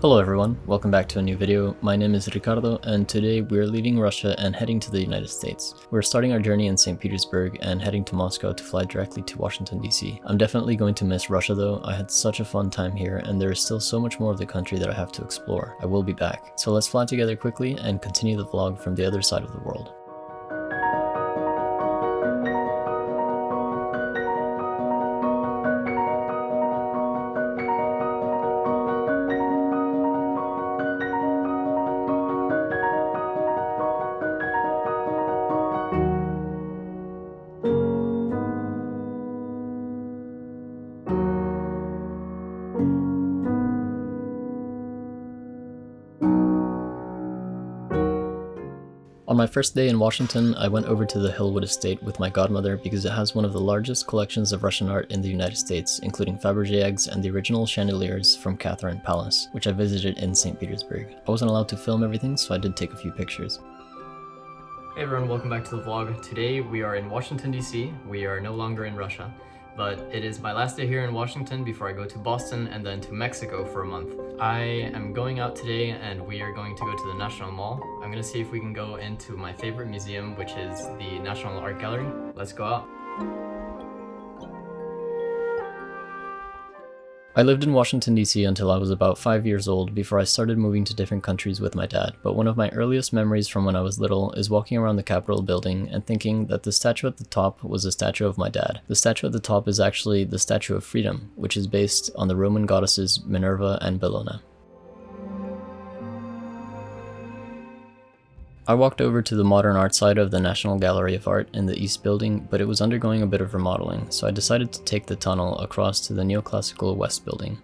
Hello everyone, welcome back to a new video. My name is Ricardo and today we're leaving Russia and heading to the United States. We're starting our journey in St. Petersburg and heading to Moscow to fly directly to Washington D.C. I'm definitely going to miss Russia though. I had such a fun time here and there is still so much more of the country that I have to explore. I will be back. So let's fly together quickly and continue the vlog from the other side of the world. On my first day in Washington, I went over to the Hillwood Estate with my godmother because it has one of the largest collections of Russian art in the United States, including Faberge Eggs and the original chandeliers from Catherine Palace, which I visited in St. Petersburg. I wasn't allowed to film everything, so I did take a few pictures. Hey everyone, welcome back to the vlog. Today we are in Washington D.C. We are no longer in Russia, but it is my last day here in Washington before I go to Boston and then to Mexico for a month. I am going out today and we are going to go to the National Mall. I'm gonna see if we can go into my favorite museum, which is the National Art Gallery. Let's go out. I lived in Washington D.C. until I was about 5 years old before I started moving to different countries with my dad, but one of my earliest memories from when I was little is walking around the Capitol building and thinking that the statue at the top was a statue of my dad. The statue at the top is actually the Statue of Freedom, which is based on the Roman goddesses Minerva and Bellona. I walked over to the modern art side of the National Gallery of Art in the East Building, but it was undergoing a bit of remodeling, so I decided to take the tunnel across to the neoclassical West Building.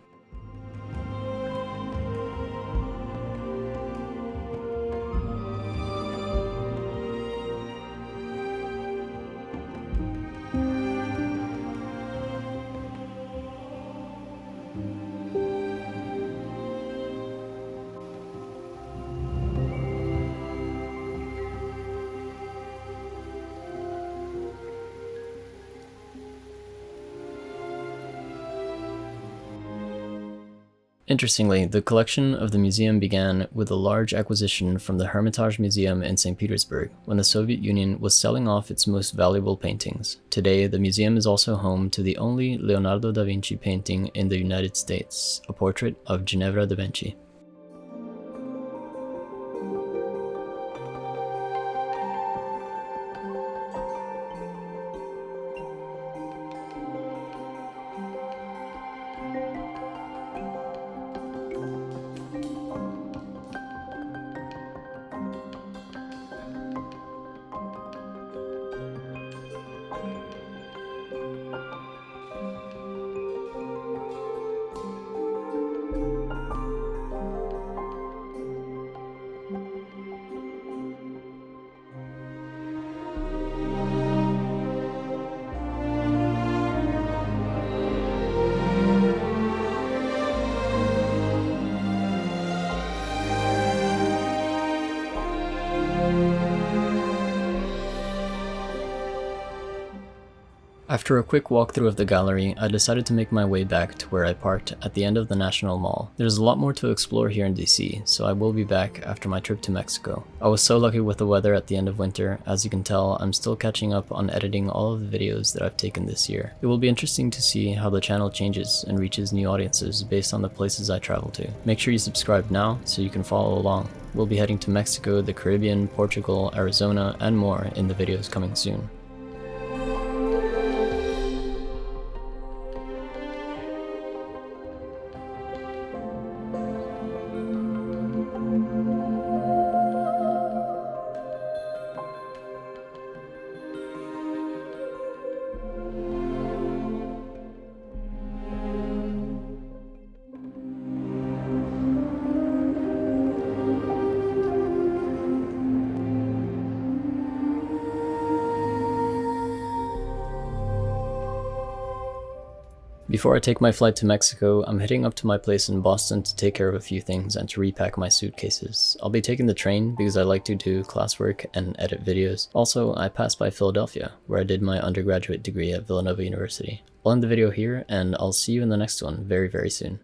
Interestingly, the collection of the museum began with a large acquisition from the Hermitage Museum in St. Petersburg, when the Soviet Union was selling off its most valuable paintings. Today, the museum is also home to the only Leonardo da Vinci painting in the United States, a portrait of Ginevra da Vinci. After a quick walkthrough of the gallery, I decided to make my way back to where I parked at the end of the National Mall. There's a lot more to explore here in DC, so I will be back after my trip to Mexico. I was so lucky with the weather at the end of winter. As you can tell, I'm still catching up on editing all of the videos that I've taken this year. It will be interesting to see how the channel changes and reaches new audiences based on the places I travel to. Make sure you subscribe now so you can follow along. We'll be heading to Mexico, the Caribbean, Portugal, Arizona, and more in the videos coming soon. Before I take my flight to Mexico, I'm heading up to my place in Boston to take care of a few things and to repack my suitcases. I'll be taking the train because I like to do classwork and edit videos. Also, I passed by Philadelphia, where I did my undergraduate degree at Villanova University. I'll end the video here, and I'll see you in the next one very, very soon.